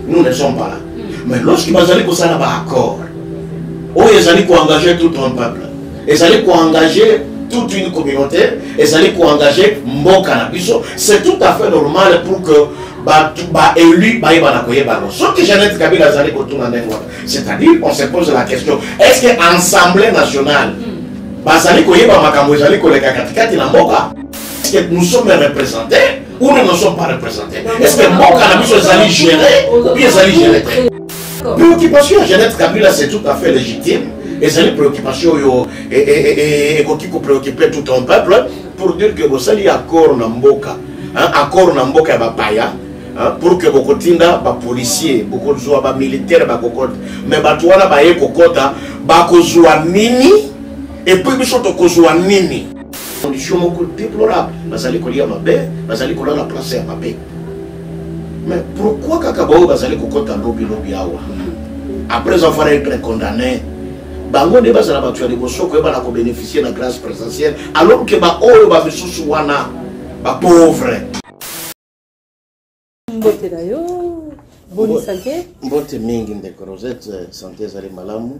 Nous ne sommes pas là. Mais lorsqu'ils vont aller pour ça, accord, où ils allaient engager tout un peuple, ils allaient engager toute une communauté, ils allaient engager mon cannabis, c'est tout à fait normal pour que élu, ce que Jeannette Kabila allait c'est-à-dire, on se pose la question, est-ce que l'Assemblée nationale, est-ce que nous sommes représentés ou nous ne sommes pas représentés? Est-ce que mon cannabis est allé gérer ou bien est allé gérer? Préoccupation Jeannette Kabila, c'est tout à fait légitime. Et c'est une préoccupation qui préoccuper tout un peuple pour dire que vous allez accord Namboka, accord Namboka Bapaya, pour que vous tinda ba policier, beaucoup de militaires, mais batouana ba ekokota, ba kozwa nini, et puis bisoto kozwa nini. Condition beaucoup déplorable. Bazali kolia mabe, bazali kola la place à mabe. Mais pourquoi Kakabao bazali kokota lobby awa? Après avoir été condamné, bango de bazala batu ya liboso ko ba na ko bénéficier de la grâce présidentielle alors que ba oyo ba bisusu wana ba pauvre. Mbote dayo, bonne santé. Mbote mingi ndeko Rosette, santé zali malamu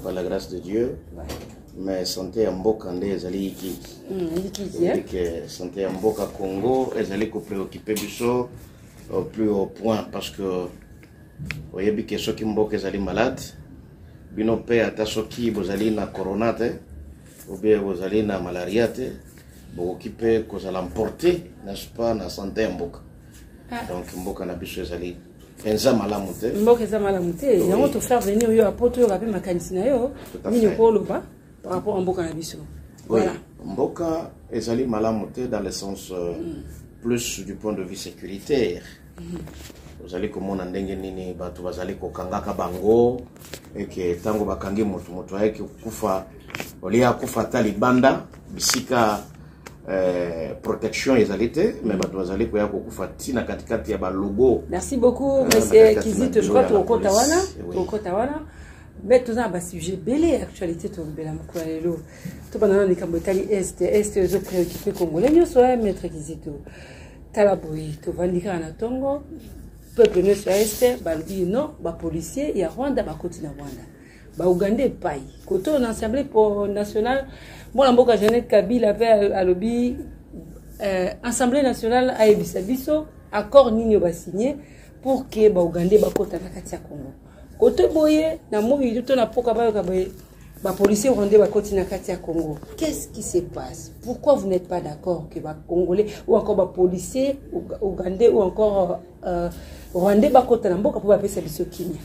par la grâce de Dieu. Mais santé en mboka nde ezali iki. Que santé en mboka Congo ezali ko préoccuper biso au plus haut point parce que oyebi ke soki mboka ezali malade bino pe ata soki bozali na corona te ou bien bozali na malaria te bokoki pe kozala emporter n'est-ce pas na santé en mboka. Donc mboka na biso ezali penza malamu te. Mboka ezali malamu te. Yango to faire venir yo apoto yo ba pe makanisi na yo. Nini ko loba par rapport à mboka na biso. Voilà. Mboka ezali malamu te dans le sens plus du point de vue sécuritaire. Vous allez comme on ndenge nini batu bazali ko kangaka bango et que tango bakangi mutu yake kufa olia kufa talibanda bisika protection ezalité mais batu bazali ko yako kufa tina katikati ya ba logo. Merci beaucoup monsieur Kizito, je crois to Tawana. Mais tout ça, sujet belé actualité to bela mkwalelo. To banana ni kambotali est zo préoccupé congolais nyo so maître Kizito. Talaboui to vandika na tongo peuple ne so est balbi non ba policier ya Rwanda ba koti na Rwanda. Ba Uganda pai. Koto na assemblée nationale mona mboka Jeannette Kabila pe alobi assemblée nationale a ebisa biso accord nini ba signé pour que ba Uganda ba kota na kati ya Congo. Côté boye, na movi tout na poka ba policiers rwandais ba koti na kati ya Congo. Qu'est-ce qui se passe? Pourquoi vous n'êtes pas d'accord que ba congolais ou encore ba policiers ougandais ou encore rwandais ba kota na mboka pour ba pesa biso Kenya?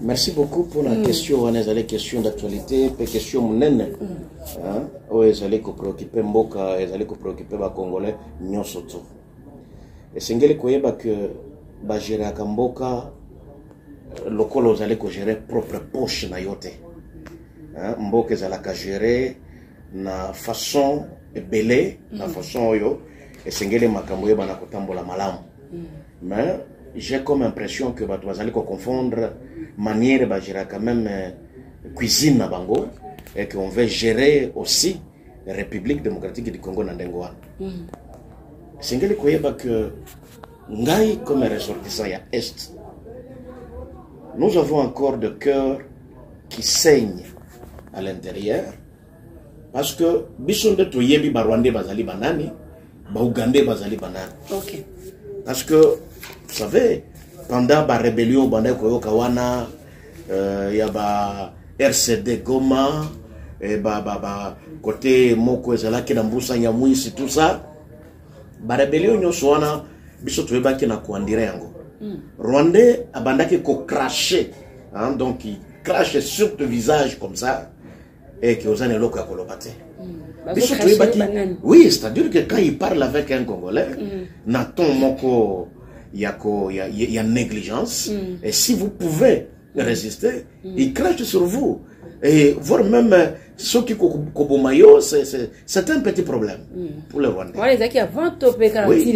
Merci beaucoup pour la question. On est question d'actualité, pe question munene. O ezali ko préoccuper mboka, ezali ko préoccuper ba congolais nyonso to. Et singeli koyeba que ba gérer ka mboka lokolo zali ko gérer propre poche na yote. Mboka zala ka gérer na façon belé, na façon yo et singeli makambo ye bana kotambola malamu. Mais j'ai comme impression que bato bazali ko confondre manière ba gérer quand même cuisine na bango et qu'on veut gérer aussi la République démocratique du Congo na ndengo wana. Singeli koyeba que ngai comme ressortissant ya est, nous avons encore de cœur qui saigne à l'intérieur parce que bisonde to yebi ba Rwandais bazali banani, ba Ougandais bazali banani. OK. Parce que vous savez pendant la rébellion banda ko kawana ya ba RCD Goma et ba côté moko ezala ki na mbusa nyamwisi tout ça ba rébellion nyoso wana biso to yebaki na kuandire yango. Rwandais abandaki ko cracher, donc il crache sur le visage comme ça et que aux années loko ya kolobate. Oui, c'est-à-dire que quand il parle avec un Congolais, na ton moko ya négligence et si vous pouvez résister, il crache sur vous et voire même ceux qui kobomayo c'est un petit problème pour les Rwandais. Oui,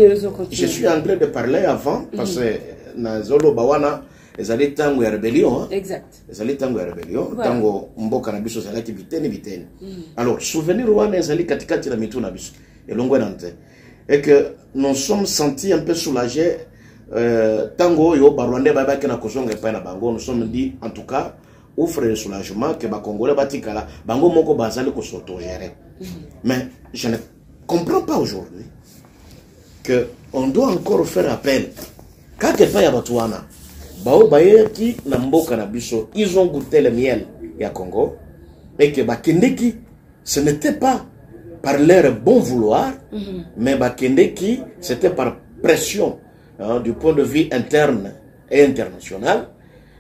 je suis en train de parler avant parce que na zolo bawana ezali tango ya rébellion. Exact. Ezali tango ya rébellion, tango mboka na biso ezali biteni. Alors, souvenir wana ezali katikati na mitu na biso elongo nante et que nous sommes sentis un peu soulagés tango yo barwande ba ki na kozonga pa na bango, nous sommes dit en tout cas offre un soulagement que ba congolais batikala bango moko bazali ko s'autogérer. Mais je ne comprends pas aujourd'hui que on doit encore faire appel quand il y a batouana bao baye ki na mboka na biso, ils ont goûté le miel ya Congo et que bakendeki ce n'était pas par leur bon vouloir, mais bakendeki c'était par pression du point de vue interne et international.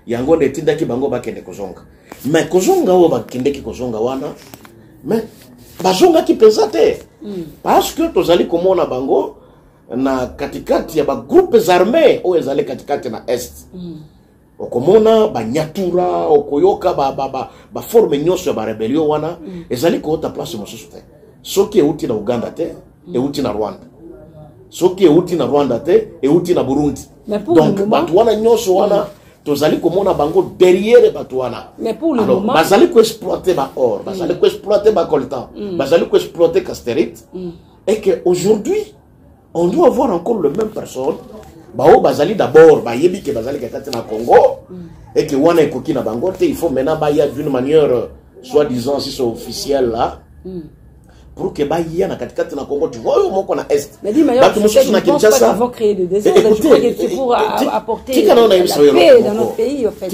Yango de tindaki bango bakende kozonga. Mais kozonga o bakendeki kozonga wana, mais bazonga ki pesate. Parce que tozali komona bango na katikati ya ba groupes armés o ezali katikati na est. Okomona ba nyatura okoyoka ba forme nyoso ba rebellion wana ezali ko ta place mosusu te. Soki euti na Uganda te, euti na Rwanda. Soki euti na Rwanda te, euti na Burundi. Donc batwana nyoso wana tozali komona bango derrière batwana. Mais pour le moment bazali ko exploiter ba or, bazali ko exploiter ba coltan, bazali ko exploiter casterite et que aujourd'hui on doit avoir encore le même personne. Bao bazali d'abord ba yebi ke bazali kakati na Congo et que wana ekoki na bango te, il faut maintenant ba ya d'une manière soi-disant si c'est officiel là. Pour que ba ya na katikati na Congo tu vois moko na est. Mais dis Mayor, ils vont créer des désordres. Je crois que c'est pour apporter la paix dans notre pays en fait.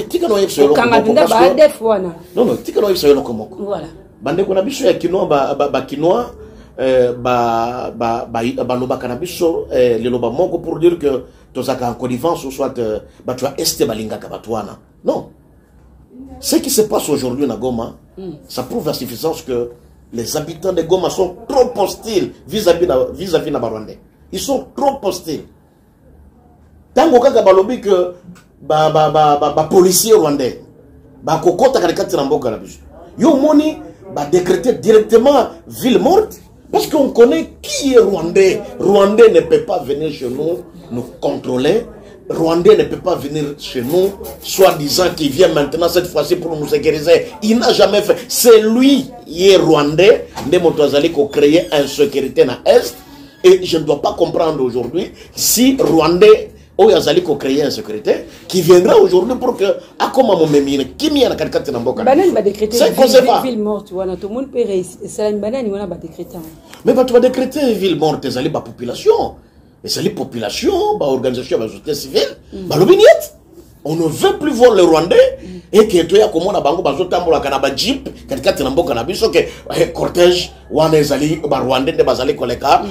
Non non, tika no yebso yo komoko. Voilà. Bande ko na biso ya kinoa ba kinoa loba cannabis le loba moko pour dire que tozaka en connivence ou soit tu as este balinga kabatwana. Non. Ce qui se passe aujourd'hui na Goma, ça prouve la suffisance que les habitants de Goma sont trop hostiles vis-à-vis na Barwandais. Ils sont trop hostiles. Tango kaka balobi que policier rwandais ba kokota katikati na mboka na biso. Yo moni ba décréter directement ville morte parce qu'on connaît qui est rwandais. Rwandais ne peut pas venir chez nous contrôler. Rwandais ne peut pas venir chez nous, soi-disant qu'il vient maintenant cette fois-ci pour nous sécuriser. Il n'a jamais fait. C'est lui qui est rwandais. Nous avons créé une sécurité dans l'Est. Et je ne dois pas comprendre aujourd'hui si Rwandais a créé une sécurité qui viendra aujourd'hui pour que, comme mon mémine, qui m'y a décrété une ville morte. Tout le monde peut réussir. C'est une banane, il va décréter. Mais tu vas décréter une ville morte, c'est la population. Et c'est les populations, l'organisation de la société civile, on ne veut plus voir les Rwandais et que tu as comme on a bango bazotambola kanaba jeep katikati na mboka na biso que cortège wana ezali ba Rwandais de bazali koleka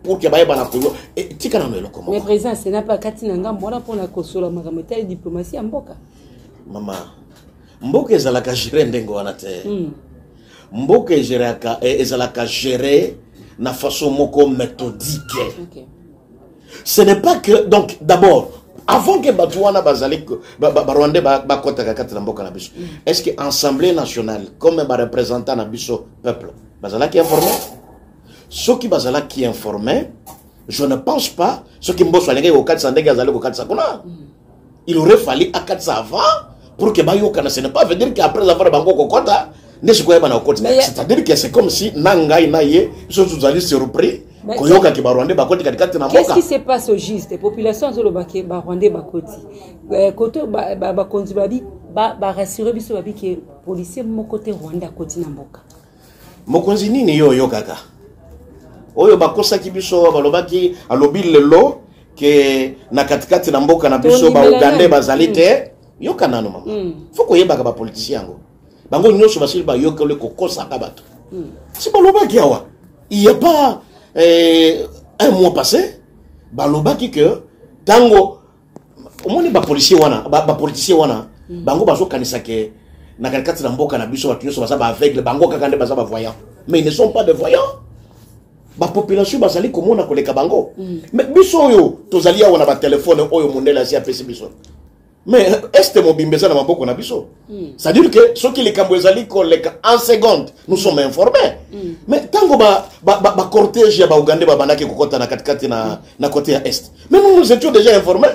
pour que baye bana koyo et tika na melo comment. Mais président c'est n'a pas kati na ngambo wana pour na kosola makameta diplomatie mboka. Mama mboka ezalaka gérer ndengo wana te. Mboka ezalaka gérer na façon moko méthodique. Okay. Ce n'est pas que donc d'abord avant que Batouana bazali Rwandais bakota kakati na mboka na biso. Est-ce que Assemblée nationale comme un représentant na biso peuple bazala qui informé? Ceux qui bazala qui informé, je ne pense pas ceux qui mboso alenge au 400 ndenge azali au 400 kuna. Il aurait fallu à 400 avant pour que bayoka na ce n'est pas veut dire qu'après avoir bango kokota c'est-à-dire que c'est comme si nangai naye ils allaient surpris. Qu'est-ce qui se passe au juste? Les populations sont Rwandais bakoti. Côté bakonzi babi rassurer biso babi que policier mon côté Rwanda koti na mboka. Mokonzi nini yo kaka. Oyo bakosa ki biso balobaki alobi lelo que na katikati na mboka na biso ba Ugandais bazali te yo kanano mama. Faut ko yeba ka ba politicien ngo. Bango nyoso basili ba yoka le kokosa ka bato. Si balobaki awa. Il y a pas un mois passé, balobaki que tango au moins ba policier wana ba politicien wana bango bazo kanisa ke na katikati na mboka na biso batu nyoso baza ba aveugle bango kakande baza ba voyant mais ils ne sont pas de voyants. Ba population bazali komona koleka bango mais biso yo tozali ya wana ba téléphone oyo mondela si apesi biso. Mais est-ce que Mobimbeza na maboko na biso? C'est-à-dire que ceux qui les Cambouezali en seconde, nous sommes informés. Mais tant que cortège ya ba Ougandais ba banaki kokota na katikati na côté est. Mais nous étions déjà informés.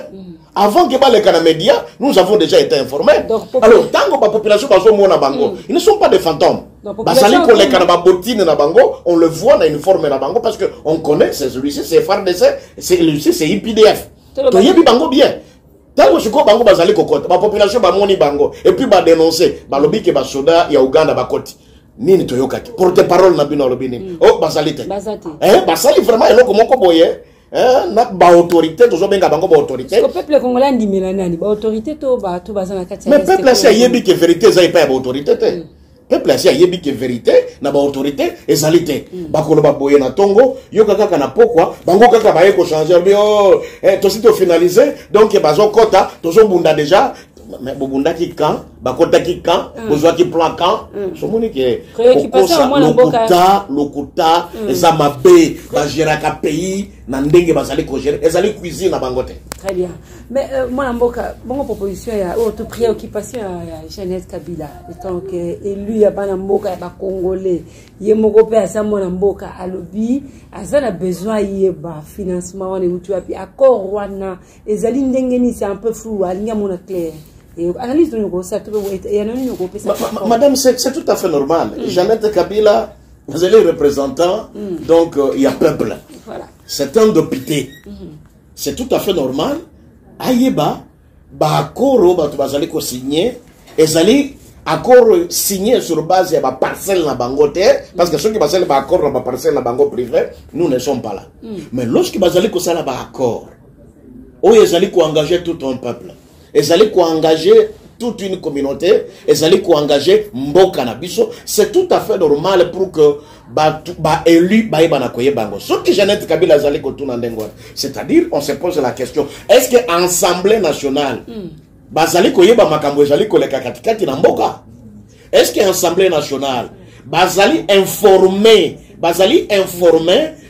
Avant que les médias, nous avons déjà été informés. Alors tant que la population bazo mona bango, ils ne sont pas des fantômes. Basali ko les kanababotine na bango, on le voit dans une forme na bango parce que on connaît c'est celui-ci, c'est FARDC, c'est lui-ci, c'est IPDF. toyebi bango bien tango siko bango bazali kokota ba population ba moni bango et puis ba dénoncer ba lobi ke ba soda ya Uganda bakoti nini toyokaki porte parole na bino lobini oh bazali te basali vraiment eloko moko boye na ba autorité tozo benga bango ba autorité le peuple congolais ndimela nani ba autorité to ba to bazana kati mais peuple c'est yebi que vérité za pas ba autorité te peuple c'est yebi que vérité na ba autorité ezalité bakolo ba boye na tongo yoka kaka na pokwa bango kaka ba yeko changer bio to si to finaliser donc bazo kota tozo bunda déjà mais bobunda ki kan bakota ki kan bozwa ki plan kan somoni ke lokuta eza mabe ba gérer ka pays na ndenge bazali ko gérer ezali cuisine na bangote. Très bien, mais moi mboka bongo proposition ya auto préoccupation ya Jeannette Kabila étant que élu ya bana mboka ya ba congolais ye moko pe asa mona mboka alobi azana besoin yeba financement wana utu api accord wana ezali ndenge ni c'est un peu flou alinga mona clair. Madame, c'est tout à fait normal. Jeannette Kabila, vous êtes représentant, donc il y a peuple. Voilà. C'est un député. C'est tout à fait normal. Aïeba, accord, bazali ko signé, ezali accord signé sur base de la parcelle na bangote, parce que ceux qui basent ba accord na parcelle na bango privé, nous ne sommes pas là. Mais lorsque bazali ko sala ba accord, o ezali ko engager tout un peuple. Ils allaient engager toute une communauté, ils allaient engager mboka na biso, c'est tout à fait normal pour que ba élu ba na koye bango. Ce que Jeannette Kabila zali ko tuna ndengo. C'est-à-dire on se pose la question, est-ce que Assemblée nationale bazali koye ba makambo ezali ko leka katikati na mboka? Est-ce que Assemblée nationale bazali informer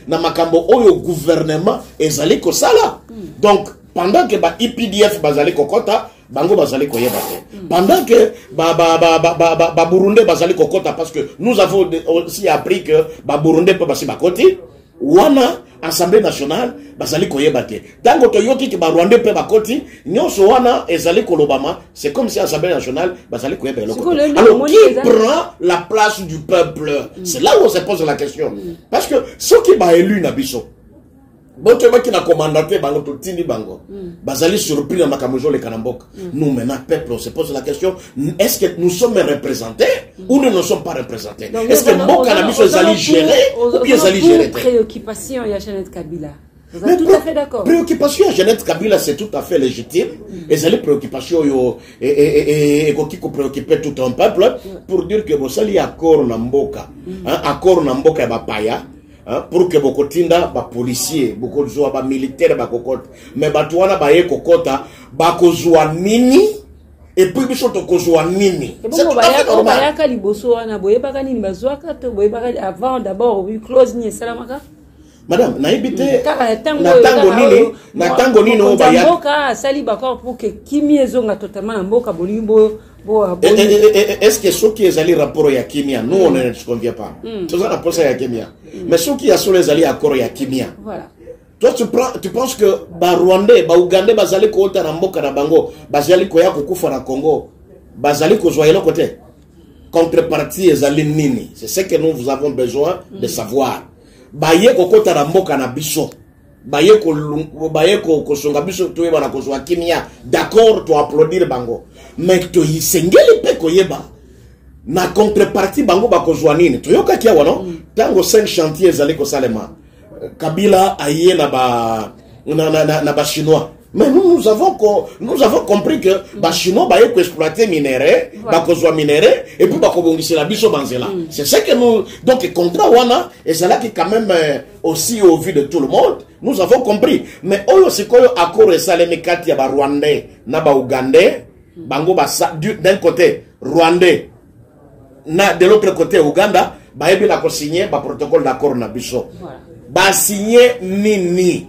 na makambo oyo gouvernement ezali ko sala? Donc pendant que ba IPDF bazali kokota bango bazali koyeba te pendant que ba Burundais bazali kokota parce que nous avons aussi appris que ba Burundais peut basi bakoti wana Assemblée nationale bazali koyeba te tango to yoki ke ba Rwandais peut bakoti nyonso wana ezali kolobama c'est comme si Assemblée nationale bazali koyeba eloko. Alors qui prend la place du peuple? C'est là où on se pose la question parce que ceux qui ba élu na biso Boto qui na commandaté bango to tindi bango. Bazali surpris na makamojo le kanamboka. Nous maintenant peuple on se pose la question, est-ce que nous sommes représentés ou nous ne sommes pas représentés? Est-ce que mboka na biso ezali gérer ou bien ezali gérer? Préoccupation ya Jeannette Kabila. Vous êtes tout à fait d'accord. Préoccupation ya Jeannette Kabila c'est tout à fait légitime. Ezali préoccupation yo et ko préoccuper tout un peuple pour dire que bosali accord na mboka. Accord na mboka ba paya. Pour que beaucoup tinda ba policier beaucoup zoa ba militaire ba kokota mais batuana ba ye kokota ba kozwa nini et puis biso to kozwa nini c'est tout à fait normal bayaka liboso wana boyebaka nini bazwaka to boyebaka avant d'abord oui close ni salamaka madame naibite na tango nini o bayaka mboka sali bakor pour que kimi ezonga totalement na mboka bolimbo. Est-ce que ceux qui ont rapport à Kimia, nous on ne se convient pas. C'est ça rapport à Kimia. Mais ceux qui ont les accords à Kimia. Voilà. Toi tu penses que ba Rwandais, ba Ougandais bazali ko ota na mboka na bango, bazali ko ya kukufa na Congo, bazali ko zoyelo côté. Contrepartie ezali nini? C'est ce que nous avons besoin de savoir. Ba ye ko kota na mboka na biso. Baye ko songa biso to yeba na ko zoa Kimia. D'accord, tu applaudir bango. Mais to yisengeli pe koyeba na contrepartie bango bakozwa nini toyoka kia wana tango 5 chantiers ezali ko salema Kabila aye na ba chinois mais nous avons compris que ba chinois ba yeko exploiter minerai bakozwa minerai et puis bakobongisa la biso banzela c'est ce que nous donc contrat wana ezala qui quand même aussi au vu de tout le monde nous avons compris mais oyo sikoyo accord esalemi kati ya ba Rwandais na ba Ougandais bango d'un côté Rwandais de l'autre côté Ouganda baebi na ko signer ba protocole d'accord na biso ba signer nini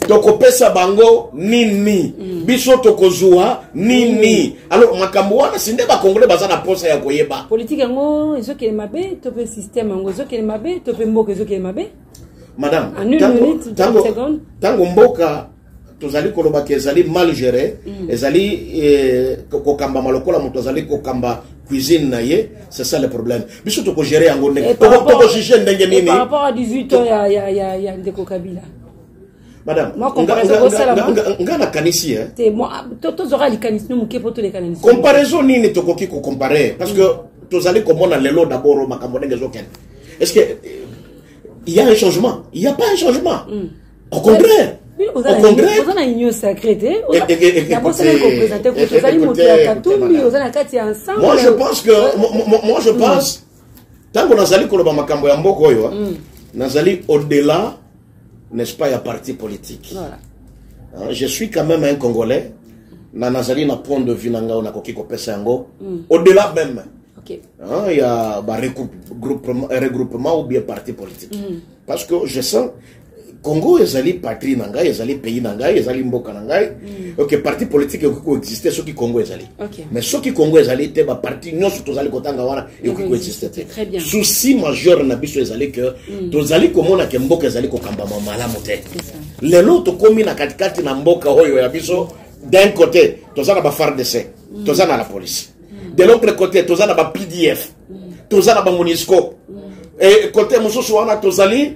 toko pesa bango nini biso toko zua nini alors makambo wana sinde ba congolais bazana posa ya koyeba politique ngo ezoke mabe to pe système ngo ezoke mabe to pe mboka ezoke mabe madame tango mboka tozali koloba ke ezali mal géré ezali kokamba malokola moto azali kokamba cuisine na ye c'est ça le problème biso to ko gérer yango ndenge to ko juger ndenge nini par rapport à 18 ans ya Ndeko Kabila Madame, moi comparaison ça la ngana kanisi hein. Moi tous aura les kanisi nous muke poto les kanisi. Comparaison ni tokoki ko comparer parce que tous allez comme on a lelo d'abord makambo ngezoken. Est-ce que il y a un changement? Il y a pas un changement. Au contraire. Au Congrès, vous avez une union sacrée. D'abord, c'est le représentant que vous allez monter à Katoumi, vous allez à ensemble. Moi, je pense que, moi, je pense, tant qu'on a allé pour le Bamakambo Yamboko, on a allé au-delà, n'est-ce pas, il y a parti politique. Voilà. Je suis quand même un Congolais. Nazali na point de vue nanga na koki ko pesa yango. Au-delà même. Il y a regroupement ou bien parti politique. Parce que je sens Congo ezali patrie nanga, ezali pays nanga, ezali mboka nanga. OK, parti politique ko exister ceux qui Congo ezali. Mais ceux qui Congo ezali te ba parti nyonso tozali kotanga wana et ko exister. Très bien. Souci majeur na biso ezali que tozali komona ke mboka ezali ko kamba malamu te. Lelo to komi na katikati na mboka oyo ya biso d'un côté tozana ba FARDC, tozana la police. De l'autre côté tozana ba PDF, tozana ba MONUSCO. Et côté mosusu wana tozali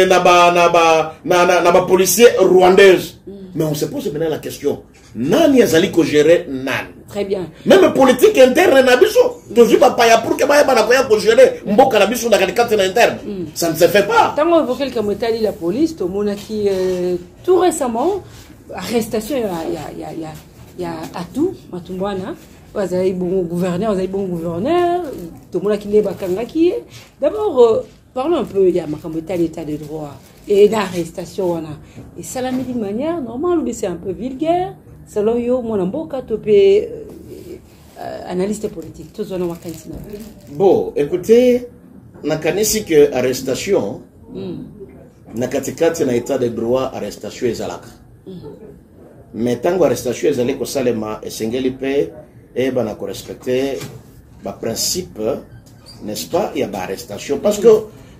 na ba policier rwandaise. Mais on se pose maintenant la question, nani azali ko gérer nani? Très bien. Même politique interne na biso tozi ba paya pour que ba na ko ya ko gérer mboka na biso na katikati na interne. Ça ne se fait pas. Tant on évoquait comme étali la police, to monaki tout récemment arrestation il y a Atou Matumbwana. Vous avez bon gouverneur, vous avez bon gouverneur, tout le monde qui n'est pas kangaki. D'abord, parlons un peu, il y a l'état de droit et l'arrestation. Et ça l'a mis d'une manière normale, mais c'est un peu vulgaire. Selon yo, mon amboka, tu peux analyste politique. Tout ça, bon, écoutez, nakanisi que arrestation, nakatikati na état de droit, arrestation ezalaka. Mais tant que arrestation ezalaka salema esengeli pe et ben on respecter le principe, n'est-ce pas, il y a des arrestations parce que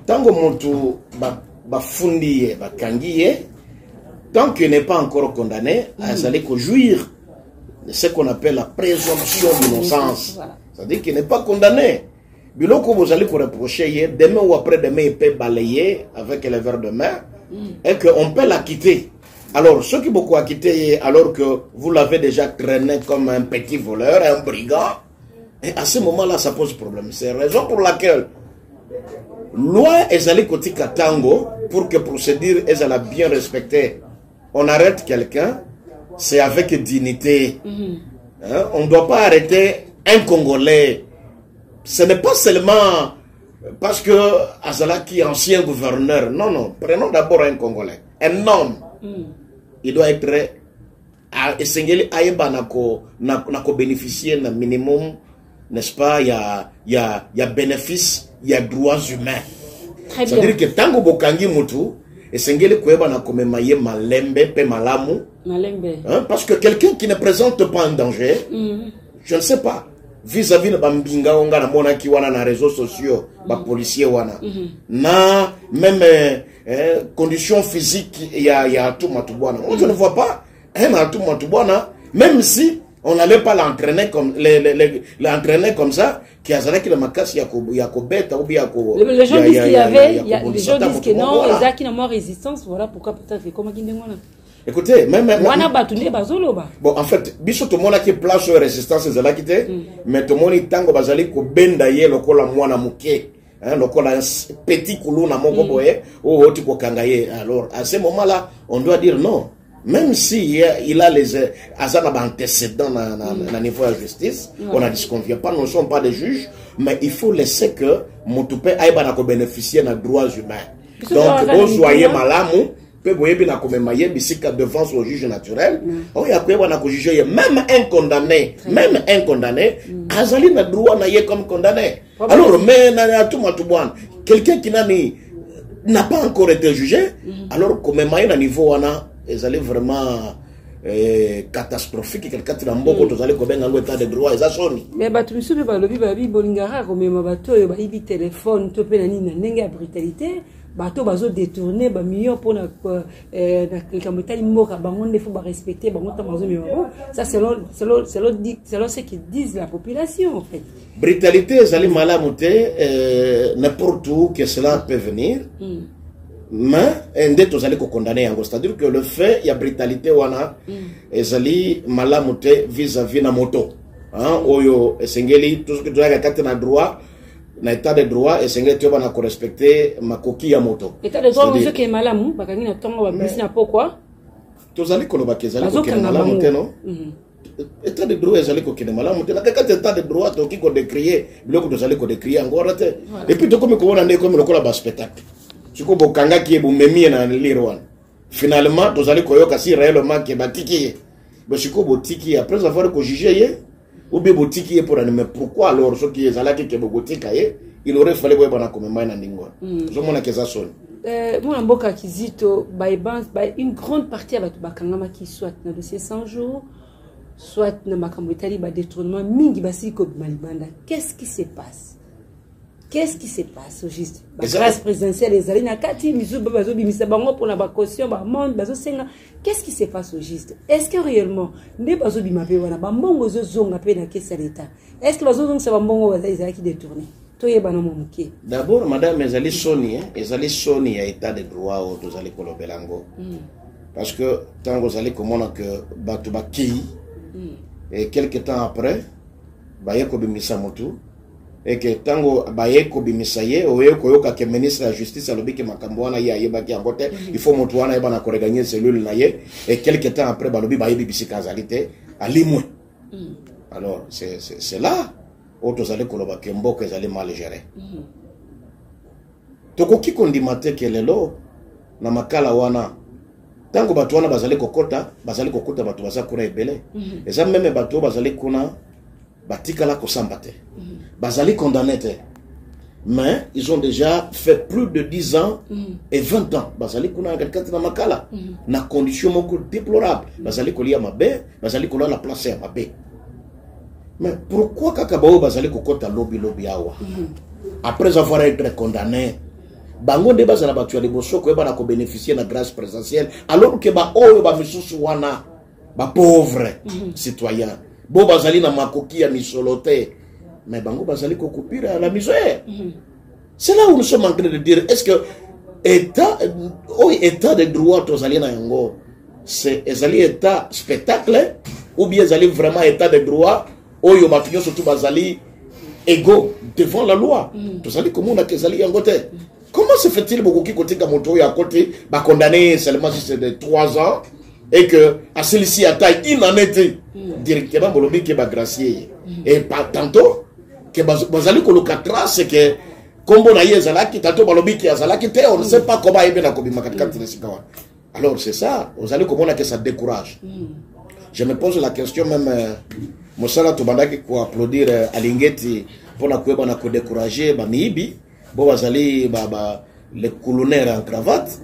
tant que mon tout ba fundi ba kangiye, tant qu'il n'est pas encore condamné, ça allait que jouir de ce qu'on appelle la présomption d'innocence. C'est-à-dire qu'il n'est pas condamné. Biloko vous allez vous reprocher demain ou après-demain il peut balayer avec les verres de main et qu'on peut l'acquitter. Alors, ceux qui beaucoup acquitté, alors que vous l'avez déjà traîné comme un petit voleur, un brigand, et à ce moment-là, ça pose problème. C'est la raison pour laquelle loi est allée côté Katango pour que procédure est allée bien respectée. On arrête quelqu'un, c'est avec dignité. Hein? On ne doit pas arrêter un Congolais. Ce n'est pas seulement parce que Azalaki est ancien gouverneur. Non, non. Prenons d'abord un Congolais. Un homme. Il doit être essengeli ayeba nako bénéficier d'un minimum, n'est-ce pas? Il y a bénéfice, il y a droits humains. C'est-à-dire que tango bokangi mutu essengeli koyeba nako memaye malembe pe malamu. Malembe. Hein? Parce que quelqu'un qui ne présente pas un danger, je ne sais pas. Vis-à-vis de Bambinga, on a mona qui wana na réseaux sociaux, ba policier wana. Na même conditions physiques, il y a tout matubwana. Je ne vois pas un tout matubwana, même si on n'allait pas l'entraîner comme ça, qui a zara qui le makas yakobeta ou bien les gens disent qu'il y avait, les gens disent que non, les gens qui n'ont pas résistance, voilà pourquoi peut-être comment qu'ils demandent. Écoutez, même bon, en fait, biso tout le monde qui place sur résistance de la quitté, mais tout le monde tango bazali ko benda ye lokola mwana muke, hein, lokola petit koulou na moko boye, ou oti ko kangaye. Alors, à ce moment-là, on doit dire non. Même si il a les azana antécédents na niveau de la justice, on a dit qu'on ne vient pas, nous ne sommes pas des juges, mais il faut laisser que Moutoupe aille bénéficier de droits humains. Donc, vous soyez malamu. Devant son juge naturel, même un condamné, Azali n'a droit à comme condamné. Alors, mais quelqu'un qui n'a pas encore été jugé, alors comme à niveau Azali vraiment catastrophique, quelqu'un qui n'a pas encore état de droit, et ça sonne. Mais tu me souviens, le Bolingara, comme il téléphone, tu peux la brutalité. Bateau bazo détourné ba million pour na comme tel mort bangon il faut respecter bangon bazo ça selon ce qu'ils disent la population en fait. Brutalité zali malamuté n'importe où que cela peut venir. mais nde tozali ko condamner yango, c'est-à-dire que le fait ya brutalité wana ezali malamu te vis-à-vis na moto hein oyo esengeli tout ce que doit kati na droit na état de droit esengeli to bana ko respecter makoki ya moto état de droit monsieur ke malamu bakangi na tongo ba bisi na pourquoi tozali ko loba ke ezali ko ke malamu te no état de droit ezali ko ke malamu te na kati état de droit to ki ko décrier biloko tozali ko décrier ngora te et puis to comme ko wana ndeko comme lokola ba spectacle siko bokanga ki ebumemi na lirwan finalement tozali koyoka si réellement ke batiki bo siko botiki après avoir ko juger ye ou bien botiki pour animer pourquoi alors ce qui est alaki ke bogotika ye il aurait fallu boye bana comme na ndingo zo mona ke za son moi mboka kizito une grande partie ya batu bakangama ki soit na dossier 100 jours soit na makambo etali ba détournement mingi basi ko malibanda. Qu'est-ce qui se passe? Qu'est-ce qui se passe au juste? La grâce présidentielle, les alliés, Nakati, Mizu, Babazo, Bimisa, Bango, pour la caution, Bamond, Bazo, Senga. Qu'est-ce qui se passe au juste? Est-ce que réellement, les Bazo, Bimabe, Wana, Bambongo, Zong, appelé dans quel état? Est-ce que Bazo, Zong, c'est Bambongo, Bazaï, qui détourné? D'abord, madame, les alliés Sony, les alliés Sony, à état de droit, aux alliés Kolobelango. Parce que, tant que vous allez comprendre que Batouba Ki, et quelques temps après, Bayeko Bimisa Motu, et que tango Bayeko Bimisaye, Oyeko que ministre de la justice a lobby que Makambouana ya yebaki en côté, il faut Motuana et Banako regagner cellule naye, et quelques temps après, Balobi Baye Bibisi Kazalité, à Limoué. Alors, c'est là où vous allez koloba Kembo que vous allez mal gérer. Toko ki kondimate kelelo, na makala wana, tango batuana bazali kokota batu bazakuna ebele. Eza même batu bazali kuna batikala kosambate. Bazali condamné te. Mais ils ont déjà fait plus de 10 ans et 20 ans. Bazali kuna kakati na makala. Na condition moko déplorable. Bazali kolia mabe, bazali kolia la place ya mabe. Mais pourquoi kakabao bazali kokota lobby awa? Après avoir été condamné, bango de bazala batu ya boso ko ba ko bénéficier na grâce présidentielle alors que ba oyo ba misusu wana ba pauvre citoyen bo bazali na makoki ya misolote mais bango bazali ko coupir à la misère. C'est là où nous sommes en train de dire est-ce que état de droit tozali na yango c'est ezali état spectacle ou bien ezali vraiment état de droit oyo batunyo surtout bazali égaux devant la loi. Tozali comme on a kezali yango te. Comment se fait-il beaucoup qui côté Kamoto à côté va condamner seulement si c'est de 3 ans et que à celui-ci à taille il en était directement Bolobi qui va gracier et pas tantôt que bazali koloka trace que kombo na yezala qui tantôt Bolobi qui azala qui on ne sait pas comment il bien akobima katikati na sikawa. Alors c'est ça, vous allez comment que ça décourage. Je me pose la question même Mosala Tobandaki pour applaudir Alingeti pour la kueba na ko décourager ba miibi. Bon, vous allez les colonels en cravate,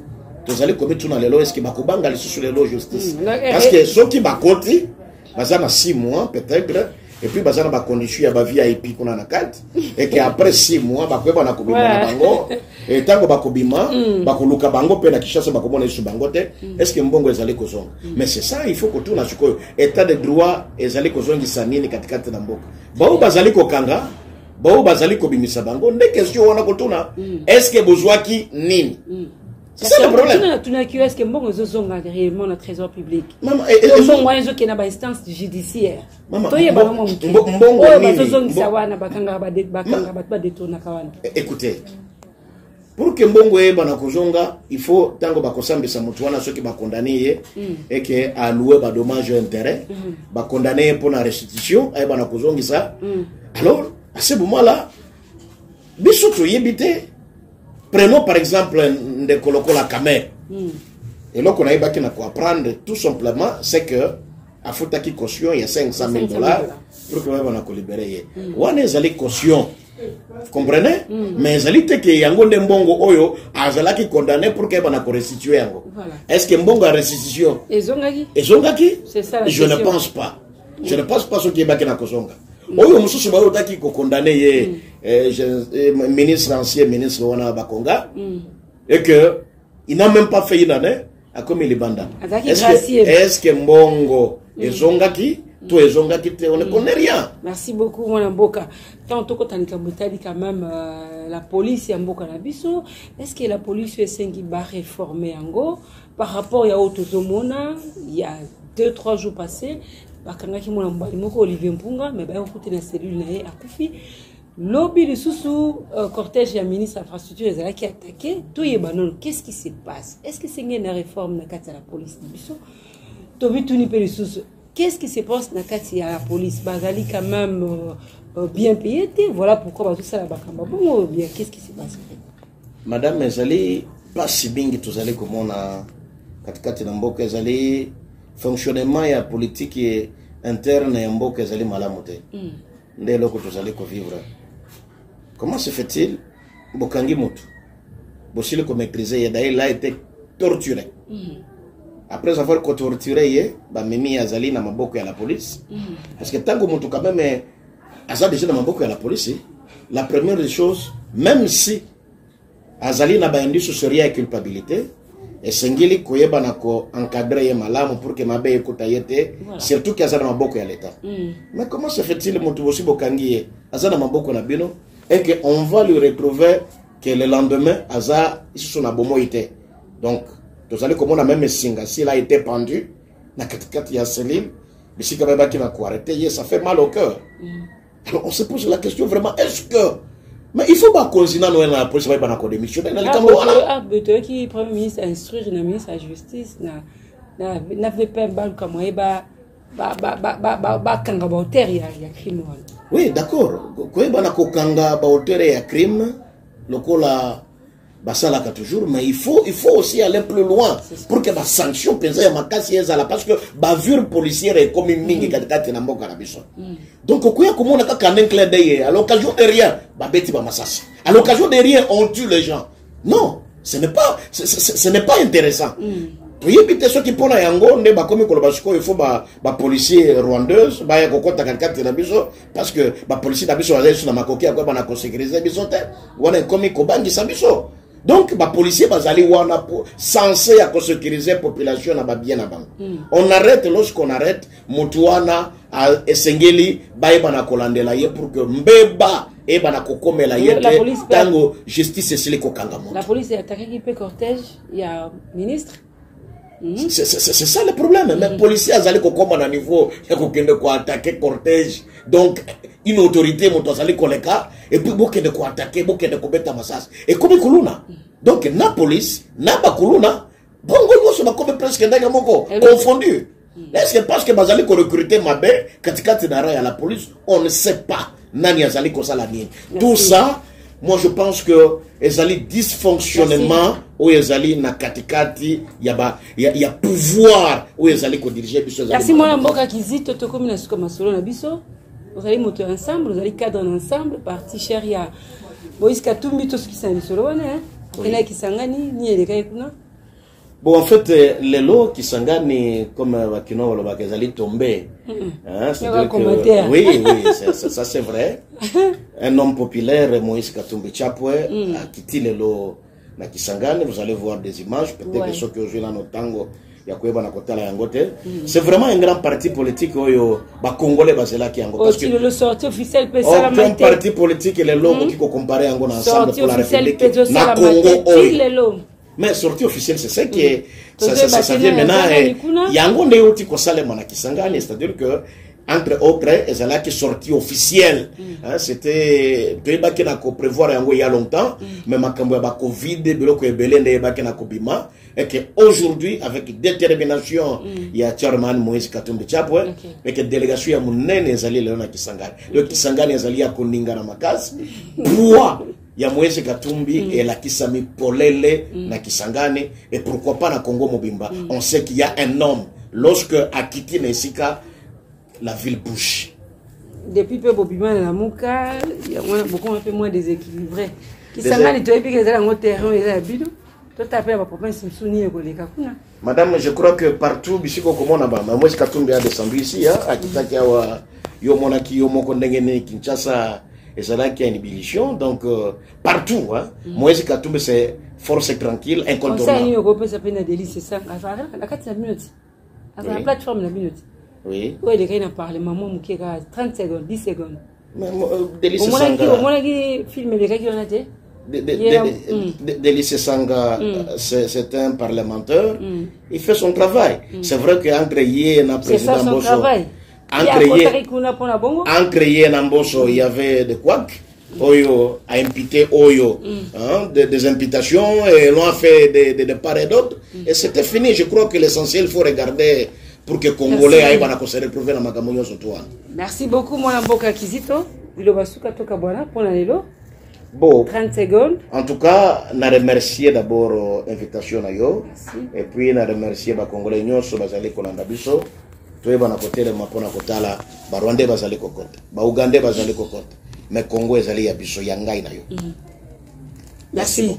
vous allez commettre tout dans les lois, est-ce que Bakobanga les sous les lois justice? Parce que ceux qui bakoti, bazana 6 mois peut-être, et puis bazana ba condition ya ba VIP qu'on a na carte, et qu'après 6 mois, bakoba na kobima na bango, et tango bakobima, bakoluka bango pe na kishasa bakomona su bango te, est-ce que mbongo ezali kozonga? Mais c'est ça, il faut que tout na chiko état de droit ezali kozongi sanini katikati na mboka. Ba bazali kokanga Bao bazali ko bimisa bango nde question wana kotuna est-ce que bozwaki nini c'est ça le problème tuna ki est-ce que mbongo zozonga réellement na trésor public maman mbongo wazo ke na ba instance judiciaire toye ba mbongo bazozongi sawana bakanga ba détourna kawana. Écoutez, pour que mbongo eba na kozonga il faut tango bakosambisa mutu wana soki ba condamné et que allouer ba dommage intérêt ba condamné pour la restitution eba na kozongi ça alors à ce moment-là, prenons par exemple de Koloko la Kamer. Et là, qu'on a apprendre tout simplement, c'est que à Foutaki caution, il y a $500,000 pour que l'on libérer. On est allé caution. Vous comprenez? Mais les alliés qui yango de mbongo oyo azala qui condamné pour que l'on restituer yango. Est-ce que mbongo a restitution? Et zongaki? Je ne pense pas. Je ne pense pas ce qui est baké na kozonga. Oyo mususu ba otaki ko condamner ye ministre ancien ministre wana Bakonga et que il n'a même pas fait une année à comme il banda. Est-ce que mbongo ezongaki to ezongaki te on ne connaît rien. Merci beaucoup mon Mboka. Tant que tu as quand même la police ya mboka na biso, est-ce que la police esengi ba réformer yango par rapport ya autozomona il y a 2-3 jours passés bakangaki mwana mbali moko Olivier Mpunga mais ba okuti na cellule na ye akufi lobby de sous cortège ya ministre infrastructure ezalaki attaqué tout yeba non qu'est-ce qui se passe, est-ce que c'est une réforme na kati ya la police na biso tobi tuni pe sous qu'est-ce qui se passe na kati ya la police bazali quand même bien payé, voilà pourquoi tout ça la bakamba bon bien qu'est-ce qui se passe madame ezali pas si bingi tozali komona katikati na mboka ezali fonctionnement ya politique interne ya mboka ezali malamu te nde loko tozali ko vivre. Comment se fait-il bokangi mutu bosili ko maîtriser ya d'ailleurs là été torturé après avoir torturé ba mimi azali na maboko ya la police parce que tango mutu quand même aza déjà na maboko ya la police la première des choses même si azali na ba indice sur ya culpabilité et sengili koyeba na ko encadrer ye malamu pour que mabe ekota yete surtout que azana maboko ya l'état mais comment se fait-il mutu bosi bokangi azana maboko na bino et que on va lui retrouver que le lendemain aza isu na bomo ite donc vous allez comme on a même singa s'il a été pendu na katikati ya cellule bisika baba qui va ko arrêter ça fait mal au cœur. Alors on se pose la question vraiment est-ce que mais il faut pas continuer dans la police va pas démissionner dans le campo voilà qui premier ministre instruire le ministre de la justice na fait pas bal comme ba kanga ba hauteur ya crime. Oui d'accord ko ba na ko kanga ba hauteur ya crime lokola basalaka toujours mais il faut aussi aller plus loin pour que la sanction pèse ya makasi ezala parce que bavure policière est comme mingi katikati na mboka na biso donc koya komona kaka un clin d'œil à l'occasion de rien babeti ba masasi à l'occasion de rien on tue les gens non ce n'est pas intéressant toyebite soki pona yango nde bakomi koloba siko il faut ba policier rwandeuse ba ya kokota katikati na biso parce que ba policier na biso bazali na makoki ya ko ba na ko sécuriser biso te wana komi ko bangisa biso. Donc, les policiers bazali wana censé à sécuriser la population na bien na bango. On arrête lorsqu'on arrête mutuana a esengeli baeba na kolandela ye pour que mbeba e bana kokomela ye tango justice esili ko kangamo. La police a attaqué qui peut cortège, il y a ministre. C'est ça le problème. Mais les policiers azali kokoma na niveau ya kokende ko attaquer cortège. Donc une autorité motozali koleka et puis bokende ko attaquer bokende ko beta masas et comme kuluna. Donc na police na bakuluna bongo yoso bakobe presque ndanga moko confondu. Est-ce que parce que bazali ko recruter mabe katikati na ya la police on ne sait pas nani azali ko sala nini. Tout ça moi je pense que ezali dysfonctionnement ou ezali na katikati ya pouvoir ou ezali ko diriger biso ezali. Merci moi mboka kizito to komi na suka masolo na biso. Vous allez monter ensemble, vous allez cadrer ensemble parti cher ya Moïse Katumbi to ski sani solo wana hein. Ena kisangani ni eleka kuna. Bon, en fait, les lots qui s'engagent comme Wakino ou Bakezali tombé. C'est-à-dire que oui, ça c'est vrai. Un homme populaire, Moïse Katumbi Chapwe, a quitté les lots na Kisangani. Vous allez voir des images, peut-être que ceux qui ont joué dans nos tango, c'est vraiment un grand parti politique oyo ba congolais basela ki yango parce que le sortie officiel peut ça la parti politique et les logos qui comparer yango ensemble pour la République na Congo. Mais sortie officielle c'est ça qui est ça vient maintenant yango nde oti ko salema na Kisangani, c'est-à-dire que entre autres ezala qui sortie officielle c'était peba qui na ko prévoir yango il y a longtemps mais makambo ya ba covid biloko ebele nde ba ki na ko bima et que aujourd'hui avec détermination il y a chairman Moïse Katumbi Chapwe et que délégation ya munene ezali leo na Kisangani le Kisangani ezali ya koninga na makasi poids ya Moïse Katumbi et la Kisami Polele na Kisangani et pourquoi pas na Congo Mobimba. On sait qu'il y a un homme lorsque a quitté Nesika la ville bouge. Depuis peu Bobima na Muka, il y a beaucoup un peu moins déséquilibré. Kisangani tu as vu que dans le terrain il y a bido. Tout à fait, madame, je crois que partout, Bisiko Komona, Moïse Katumbi a descendu ici, à Kitakawa, Yomonaki, Yomokondengene, Kinshasa, et ça là qui a une ébullition. Donc, partout, Moïse Katumbi, c'est force tranquille, incontournable. C'est ça, la plateforme, la minute. Oui. Oui, les gars, ils ont parlé, maman, 30 secondes, 10 secondes. Délice Sanga. Au moins qui film les qui on a dit. Délice Sanga, c'est un parlementaire. Il fait son travail. C'est vrai qu'entre Yé et le président Bosso, entre Yé et Bosso, il y avait des couacs. Oyo a imputé Oyo des imputations et l'on a fait de part et d'autre. Et c'était fini. Je crois que l'essentiel, il faut regarder pour que les Congolais aillent se retrouver dans Magamoyo Sotoan. Merci beaucoup, mon Mboka Kizito. Bon, 30 secondes. En tout cas, je remercie d'abord l'invitation. Et puis, je remercie les Congolais qui sont allés à Biso. Tous les côté de Mapona Kotala, les Rwandais sont allés à côté, les Ougandais sont allés à côté. Mais Congo est allé à Biso Yangai. Merci.